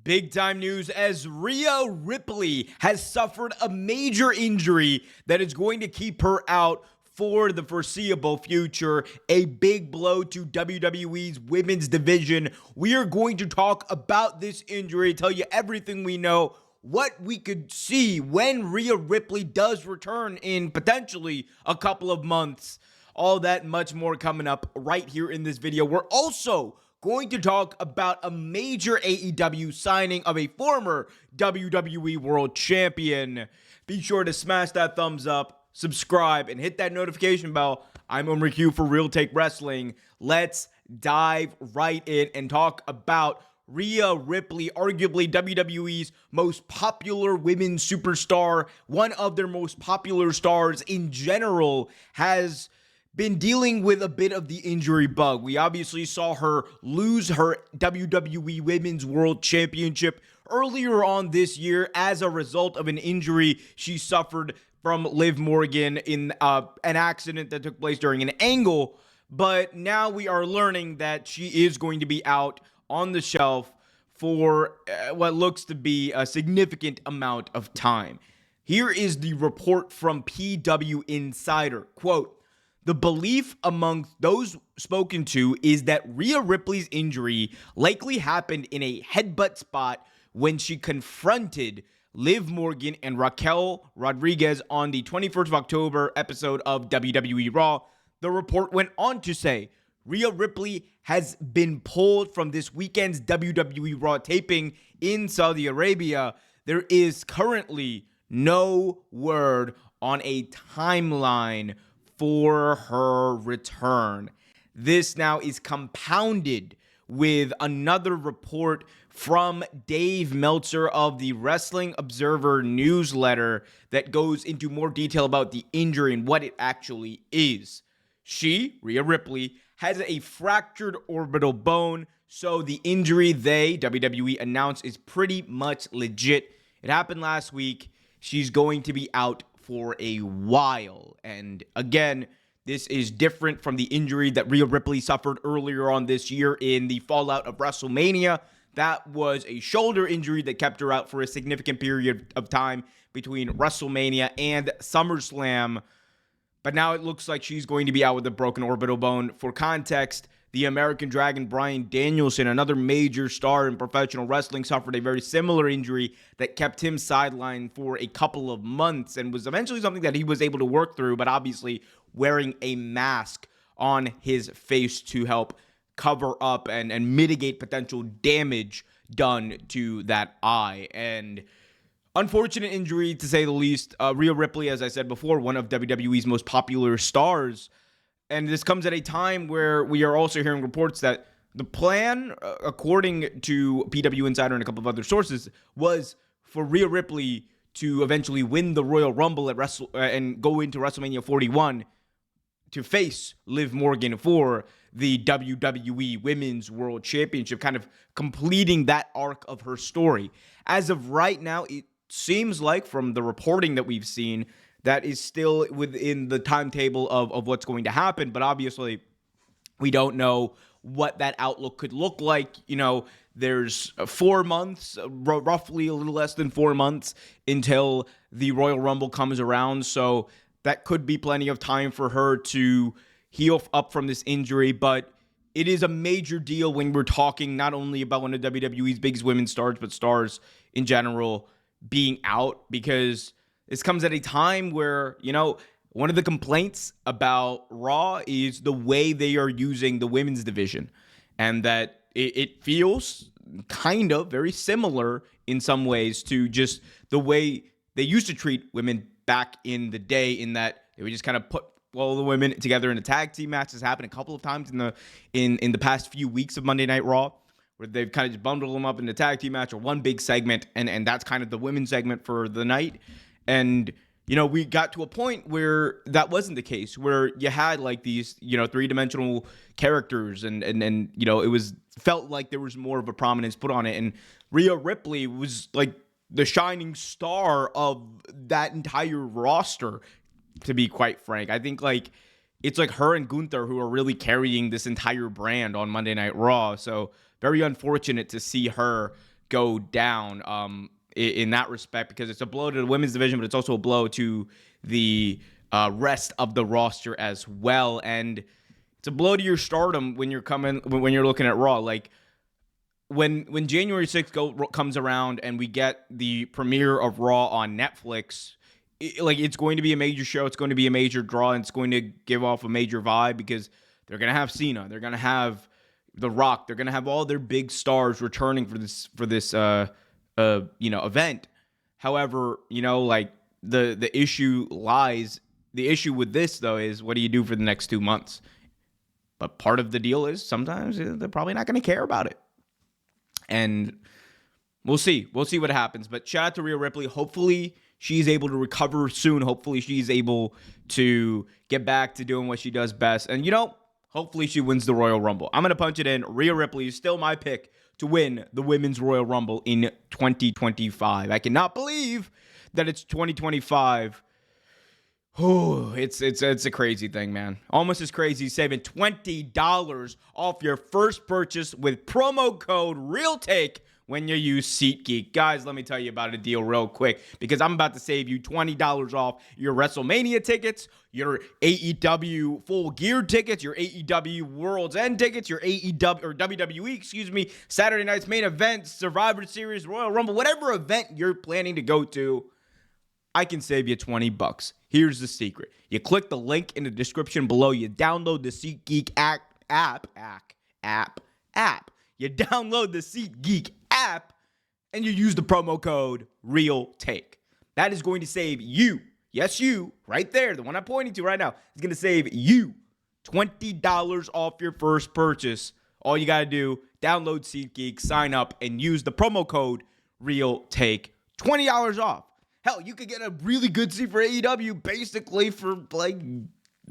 Big time news as Rhea Ripley has suffered a major injury that is going to keep her out for the foreseeable future. A big blow to WWE's women's division. We are going to talk about this injury, tell you everything we know, what we could see when Rhea Ripley does return in potentially a couple of months. All that and much more coming up right here in this video. We're also going to talk about a major AEW signing of a former WWE World Champion. Be sure to smash that thumbs up, subscribe, and hit that notification bell. I'm Omer Q for Real Take Wrestling. Let's dive right in and talk about Rhea Ripley, arguably WWE's most popular women's superstar, one of their most popular stars in general, has been dealing with a bit of the injury bug. We obviously saw her lose her WWE Women's World Championship earlier on this year as a result of an injury she suffered from Liv Morgan in an accident that took place during an angle. But now we are learning that she is going to be out on the shelf for what looks to be a significant amount of time. Here is the report from PW Insider. Quote, "The belief among those spoken to is that Rhea Ripley's injury likely happened in a headbutt spot when she confronted Liv Morgan and Raquel Rodriguez on the 21st of October episode of WWE Raw." The report went on to say, Rhea Ripley has been pulled from this weekend's WWE Raw taping in Saudi Arabia. There is currently no word on a timeline for her return. This now is compounded with another report from Dave Meltzer of the Wrestling Observer newsletter that goes into more detail about the injury and what it actually is. She, Rhea Ripley, has a fractured orbital bone, so the injury WWE announced is pretty much legit. It happened last week. She's going to be out for a while. And again, this is different from the injury that Rhea Ripley suffered earlier on this year in the fallout of WrestleMania. That was a shoulder injury that kept her out for a significant period of time between WrestleMania and SummerSlam. But now it looks like she's going to be out with a broken orbital bone. For context, the American Dragon Bryan Danielson, another major star in professional wrestling, suffered a very similar injury that kept him sidelined for a couple of months and was eventually something that he was able to work through, but obviously wearing a mask on his face to help cover up and mitigate potential damage done to that eye. And unfortunate injury, to say the least. Rhea Ripley, as I said before, one of WWE's most popular stars. And this comes at a time where we are also hearing reports that the plan, according to PW Insider and a couple of other sources, was for Rhea Ripley to eventually win the Royal Rumble at and go into WrestleMania 41 to face Liv Morgan for the WWE Women's World Championship, kind of completing that arc of her story. As of right now, it seems like from the reporting that we've seen, that is still within the timetable of what's going to happen. But obviously, we don't know what that outlook could look like. You know, there's 4 months, roughly a little less than 4 months until the Royal Rumble comes around. So that could be plenty of time for her to heal up from this injury. But it is a major deal when we're talking not only about one of WWE's biggest women's stars, but stars in general being out, because this comes at a time where, you know, one of the complaints about Raw is the way they are using the women's division, and that it feels kind of very similar in some ways to just the way they used to treat women back in the day, in that they would just kind of put all the women together in a tag team match. This happened a couple of times in the past few weeks of Monday Night Raw, where they've kind of just bundled them up in a tag team match or one big segment, and that's kind of the women's segment for the night. And, you know, we got to a point where that wasn't the case, where you had like these, you know, three-dimensional characters and you know, felt like there was more of a prominence put on it. And Rhea Ripley was like the shining star of that entire roster, to be quite frank. I think like it's like her and Gunther who are really carrying this entire brand on Monday Night Raw. So very unfortunate to see her go down in that respect, because it's a blow to the women's division, but it's also a blow to the rest of the roster as well. And it's a blow to your stardom when you're looking at Raw. Like, when January 6th comes around and we get the premiere of Raw on Netflix, it's going to be a major show. It's going to be a major draw, and it's going to give off a major vibe, because they're going to have Cena, they're going to have The Rock, they're going to have all their big stars returning for this event. However, the issue with this, though, is what do you do for the next 2 months? But part of the deal is sometimes they're probably not going to care about it. And we'll see. We'll see what happens. But shout out to Rhea Ripley. Hopefully she's able to recover soon. Hopefully she's able to get back to doing what she does best. And, hopefully she wins the Royal Rumble. I'm going to punch it in. Rhea Ripley is still my pick to win the Women's Royal Rumble in 2025. I cannot believe that it's 2025. Oh, it's a crazy thing, man. Almost as crazy as saving $20 off your first purchase with promo code REALTAKE when you use SeatGeek. Guys, let me tell you about a deal real quick, because I'm about to save you $20 off your WrestleMania tickets, your AEW Full Gear tickets, your AEW World's End tickets, your WWE, Saturday night's main event, Survivor Series, Royal Rumble, whatever event you're planning to go to. I can save you $20. Here's the secret. You click the link in the description below. You download the SeatGeek app. You download the SeatGeek app, and you use the promo code REALTAKE. That is going to save you, yes, you, right there, the one I'm pointing to right now, is going to save you $20 off your first purchase. All you got to do, download SeatGeek, sign up, and use the promo code REALTAKE. $20 off. Hell, you could get a really good seat for AEW basically for like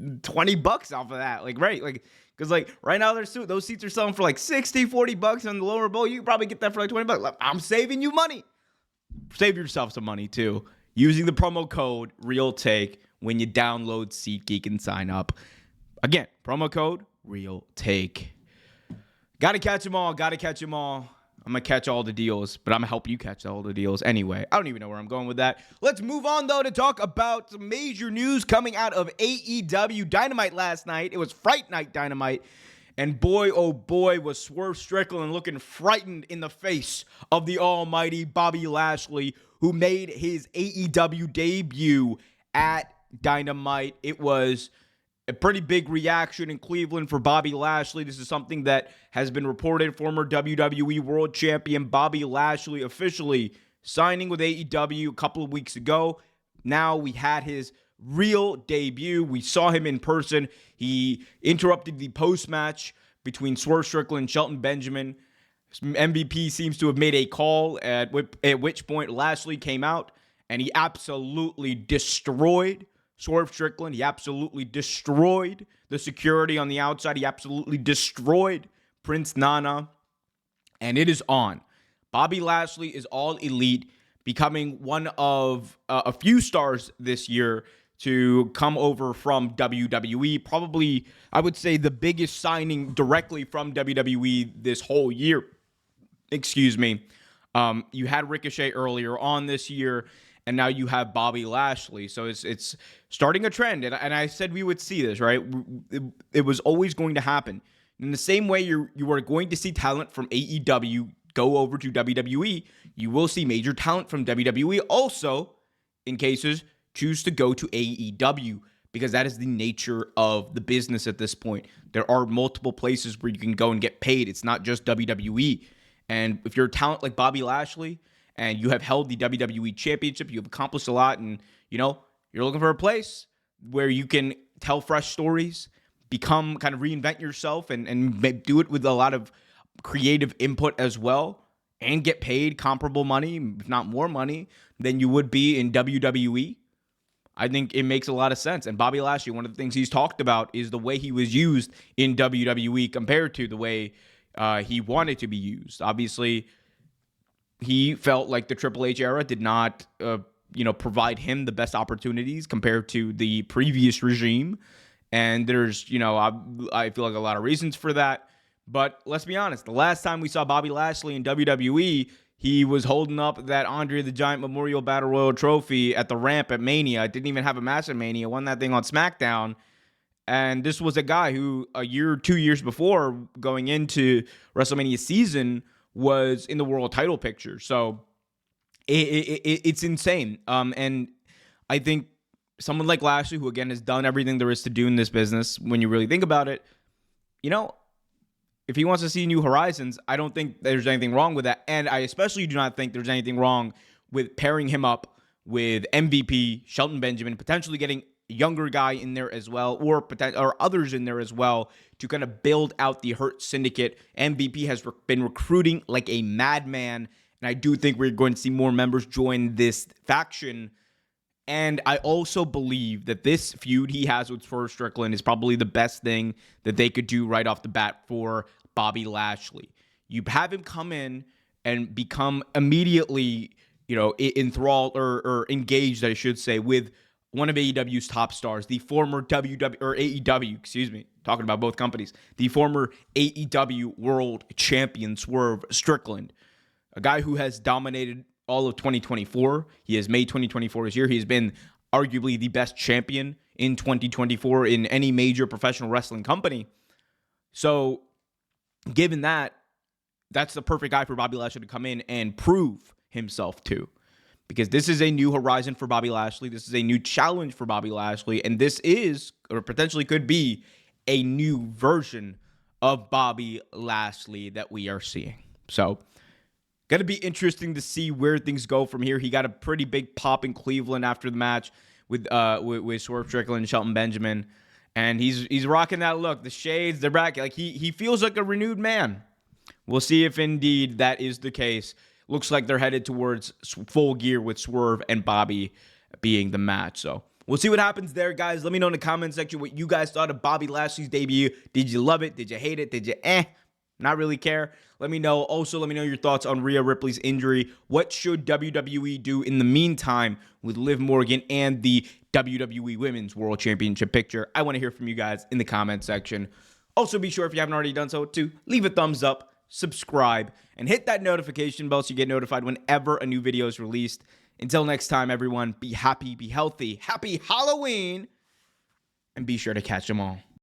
$20 off of that. Because right now those seats are selling for like $60-$40 on the lower bowl. You can probably get that for like $20. I'm saving you money. Save yourself some money too, using the promo code REALTAKE when you download SeatGeek and sign up. Again, promo code REALTAKE. Gotta catch them all. I'm going to catch all the deals, but I'm going to help you catch all the deals anyway. I don't even know where I'm going with that. Let's move on, though, to talk about some major news coming out of AEW Dynamite last night. It was Fright Night Dynamite, and boy, oh boy, was Swerve Strickland looking frightened in the face of the almighty Bobby Lashley, who made his AEW debut at Dynamite. It was a pretty big reaction in Cleveland for Bobby Lashley. This is something that has been reported. Former WWE World Champion Bobby Lashley officially signing with AEW a couple of weeks ago. Now we had his real debut. We saw him in person. He interrupted the post-match between Swerve Strickland and Shelton Benjamin. MVP seems to have made a call, at which point Lashley came out and he absolutely destroyed Swerve Strickland. He absolutely destroyed the security on the outside. He absolutely destroyed Prince Nana. And it is on. Bobby Lashley is all elite, becoming one of a few stars this year to come over from WWE. Probably, I would say, the biggest signing directly from WWE this whole year. Excuse me. You had Ricochet earlier on this year, and now you have Bobby Lashley. So it's starting a trend. And I said we would see this, right? It was always going to happen. In the same way you are going to see talent from AEW go over to WWE, you will see major talent from WWE also, in cases, choose to go to AEW, because that is the nature of the business at this point. There are multiple places where you can go and get paid. It's not just WWE. And if you're a talent like Bobby Lashley, and you have held the WWE Championship, you have accomplished a lot, and, you're looking for a place where you can tell fresh stories, kind of reinvent yourself, and do it with a lot of creative input as well, and get paid comparable money, if not more money, than you would be in WWE. I think it makes a lot of sense. And Bobby Lashley, one of the things he's talked about is the way he was used in WWE compared to the way he wanted to be used. Obviously, he felt like the Triple H era did not, provide him the best opportunities compared to the previous regime. And there's, I feel like a lot of reasons for that. But let's be honest, the last time we saw Bobby Lashley in WWE, he was holding up that Andre the Giant Memorial Battle Royal trophy at the ramp at Mania. Didn't even have a match at Mania. Won that thing on SmackDown. And this was a guy who a year, 2 years before going into WrestleMania season was in the world title picture. So it's insane. And I think someone like Lashley, who again has done everything there is to do in this business, when you really think about it, you know, if he wants to see new horizons, I don't think there's anything wrong with that. And I especially do not think there's anything wrong with pairing him up with MVP, Shelton Benjamin, potentially getting a younger guy in there as well, or others in there as well to kind of build out the Hurt Syndicate. MVP has been recruiting like a madman, and I do think we're going to see more members join this faction. And I also believe that this feud he has with Swerve Strickland is probably the best thing that they could do right off the bat for Bobby Lashley. You have him come in and become immediately, enthralled or engaged, I should say, with one of AEW's top stars, the former AEW, talking about both companies, the former AEW World Champion Swerve Strickland, a guy who has dominated all of 2024. He has made 2024 his year. He's been arguably the best champion in 2024 in any major professional wrestling company. So, given that, that's the perfect guy for Bobby Lashley to come in and prove himself to. Because this is a new horizon for Bobby Lashley. This is a new challenge for Bobby Lashley. And this is, or potentially could be, a new version of Bobby Lashley that we are seeing. So, going to be interesting to see where things go from here. He got a pretty big pop in Cleveland after the match with Swerve Strickland and Shelton Benjamin. And he's rocking that look. The shades, the back. Like he feels like a renewed man. We'll see if indeed that is the case. Looks like they're headed towards full gear with Swerve and Bobby being the match. So we'll see what happens there, guys. Let me know in the comment section what you guys thought of Bobby Lashley's debut. Did you love it? Did you hate it? Did you not really care? Let me know. Also, let me know your thoughts on Rhea Ripley's injury. What should WWE do in the meantime with Liv Morgan and the WWE Women's World Championship picture? I want to hear from you guys in the comment section. Also, be sure, if you haven't already done so, to leave a thumbs up, subscribe, and hit that notification bell so you get notified whenever a new video is released. Until next time, everyone, be happy, be healthy, happy Halloween, and be sure to catch them all.